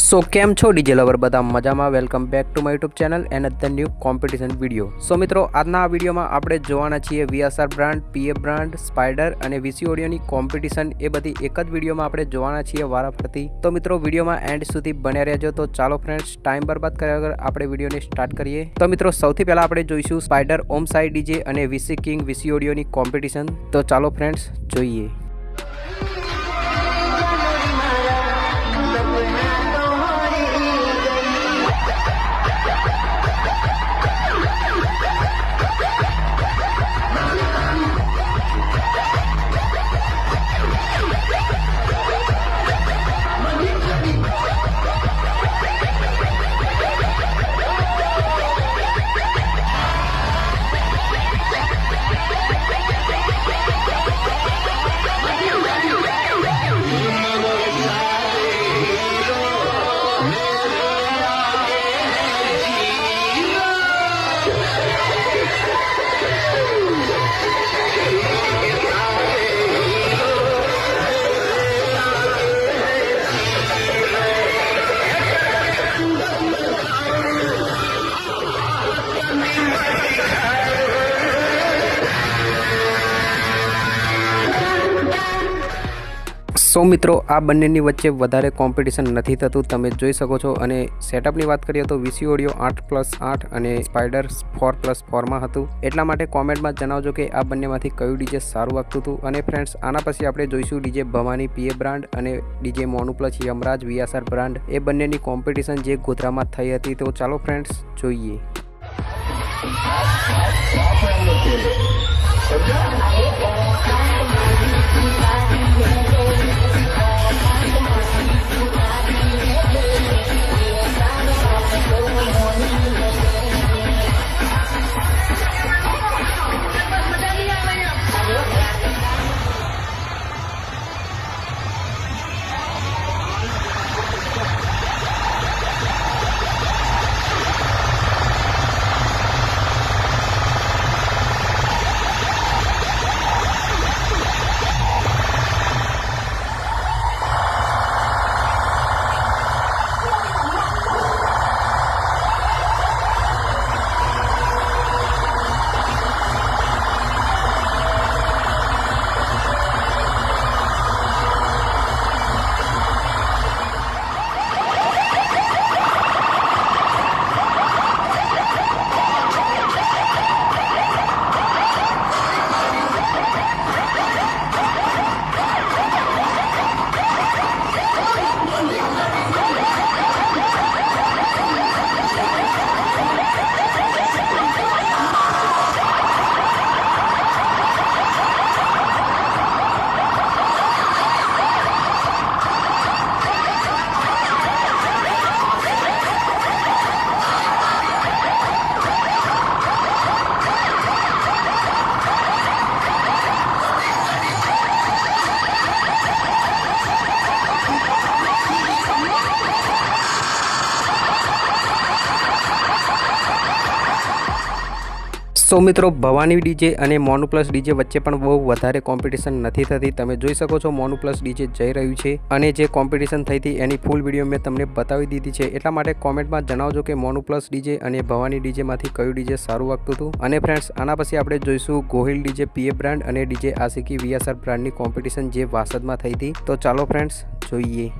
સો કેમ છો DJ lover બધા મજામાં? Welcome back to my YouTube channel and the new competition video. So મિત્રો, આજના આ વિડીયોમાં આપણે જોવાના છીએ VSR brand, PF brand, spider અને વીસી ઓડિયોની કોમ્પિટિશન. એ બધી એક જ વિડીયોમાં આપણે જોવાના છીએ વારાફરતી. તો મિત્રો, વિડીયોમાં એન્ડ સુધી બન્યા રહેજો. તો ચાલો ફ્રેન્ડ્સ, ટાઈમ બરબાદ કર્યા વગર આપણે વિડીયોને સ્ટાર્ટ કરીએ. તો મિત્રો, સૌથી પહેલાં આપણે જોઈશું સ્પાઈડર ઓમ સાઈ ડીજે અને વીસી કિંગ વીસી ઓડિયોની કોમ્પિટિશન. તો ચાલો ફ્રેન્ડ્સ, જોઈએ. સો મિત્રો, આ બંનેની વચ્ચે વધારે કોમ્પિટિશન નથી થતું, તમે જોઈ શકો છો. અને સેટઅપની વાત કરીએ તો વીસી ઓડિયો 8+8 અને સ્પાઈડર 4+4માં હતું. એટલા માટે કોમેન્ટમાં જણાવજો કે આ બંનેમાંથી કયું ડીજે સારું વાગતું હતું. અને ફ્રેન્ડ્સ, આના પછી આપણે જોઈશું ડીજે ભવાની પીએ બ્રાન્ડ અને DJ Monu plus Yamraj VSR brand. એ બંનેની કોમ્પિટિશન જે ગોધરામાં થઈ હતી. તો ચાલો ફ્રેન્ડ્સ, જોઈએ. સો મિત્રો, ભવાની ડીજે અને મોનુ પ્લસ ડીજે વચ્ચે પણ બહુ વધારે કોમ્પિટિશન નથી થતી. તમે જોઈ શકો છો મોનુ પ્લસ ડીજે જઈ રહ્યું છે. અને જે કોમ્પિટિશન થઈ હતી એની ફૂલ વિડીયો મેં તમને બતાવી દીધી છે. એટલા માટે કોમેન્ટમાં જણાવજો કે મોનુ પ્લસ ડીજે અને ભવાની ડીજેમાંથી કયું ડીજે સારું વાગતું હતું. અને ફ્રેન્ડ્સ, આના પછી આપણે જોઈશું ગોહિલ ડીજે પીએ બ્રાન્ડ અને ડીજે આશિકી વીએસઆર બ્રાન્ડની કોમ્પિટિશન જે વાસદમાં થઈ હતી. તો ચાલો ફ્રેન્ડ્સ, જોઈએ.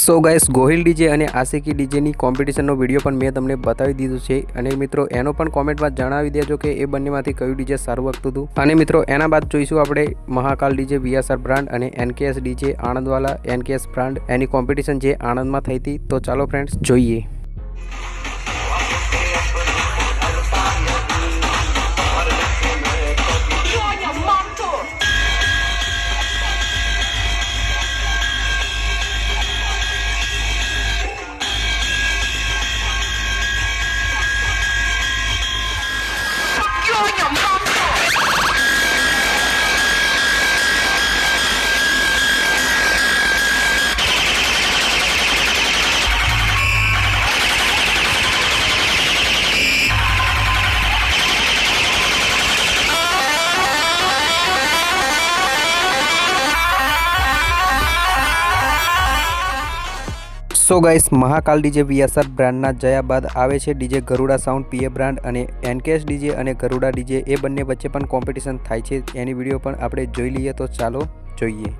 સો ગાઈસ, ગોહિલ ડીજે અને આશિકી ડીજેની કોમ્પિટિશનનો વિડીયો પણ મેં તમને બતાવી દીધું છે અને મિત્રો એનો પણ કોમેન્ટમાં જણાવી દેજો કે એ બંનેમાંથી કયું ડીજે સારું વાગતું હતું. અને મિત્રો એના બાદ જોઈશું આપણે મહાકાલ ડીજે VSR બ્રાન્ડ અને NKS ડીજે આણંદવાલા NKS બ્રાન્ડ એની કોમ્પિટિશન જે આણંદમાં થઈ હતી. તો ચાલો ફ્રેન્ડ્સ જોઈએ. So guys, Mahakal DJ VSR બ્રાન્ડના જયા બાદ આવે છે DJ Garuda sound PA brand અને NKS ડીજે અને ગરુડા ડીજે એ બંને વચ્ચે પણ કોમ્પિટિશન થાય છે. એની વિડીયો પણ આપણે જોઈ લઈએ. તો ચાલો જોઈએ.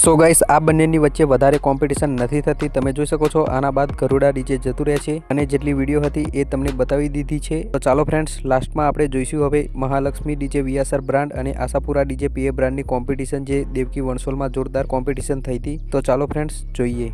સો ગાઈસ, આ બંનેની વચ્ચે વધારે કોમ્પિટિશન નથી થતી. તમે જોઈ શકો છો આના બાદ ગરુડા ડીજે જતું રહે છે અને જેટલી વિડીયો હતી એ તમને બતાવી દીધી છે. તો ચાલો ફ્રેન્ડ્સ, લાસ્ટમાં આપણે જોઈશું હવે મહાલક્ષ્મી ડીજે VSR બ્રાન્ડ અને આશાપુરા ડીજે PA બ્રાન્ડની કોમ્પિટિશન જે દેવકી વણસોલમાં જોરદાર કોમ્પિટિશન થઈ હતી. તો ચાલો ફ્રેન્ડ્સ જોઈએ.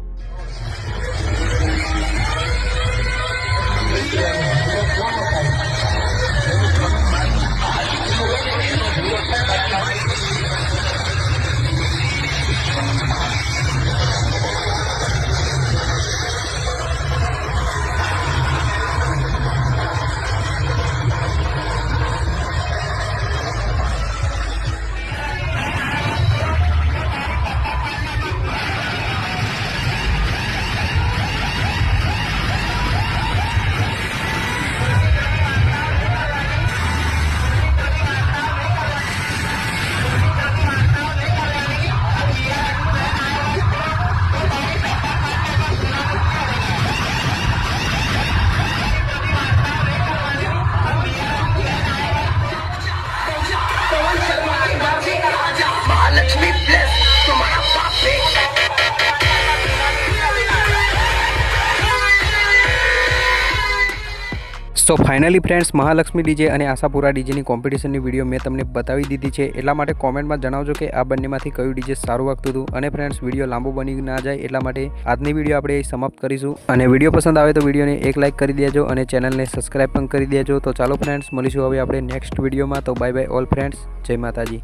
So finally friends, Mahalakshmi DJ અને આશાપુરા ડીજેની કોમ્પિટિશનની વિડીયો મેં તમને બતાવી દીધી છે. એટલા માટે કોમેન્ટમાં જણાવજો કે આ બંનેમાંથી કયું ડીજે સારું વાગતું હતું. અને ફ્રેન્ડ્સ, વિડીયો લાંબો બની ના જાય એટલા માટે આજની વિડીયો આપણે સમાપ્ત કરીશું. અને વિડીયો પસંદ આવે તો વિડીયોને એક લાઇક કરી દેજો અને ચેનલને સબસ્ક્રાઈબ પણ કરી દેજો. તો ચાલો ફ્રેન્ડ્સ, મળીશું હવે આપણે નેક્સ્ટ વિડીયોમાં. તો બાય બાય ઓલ ફ્રેન્ડ્સ. જય માતાજી.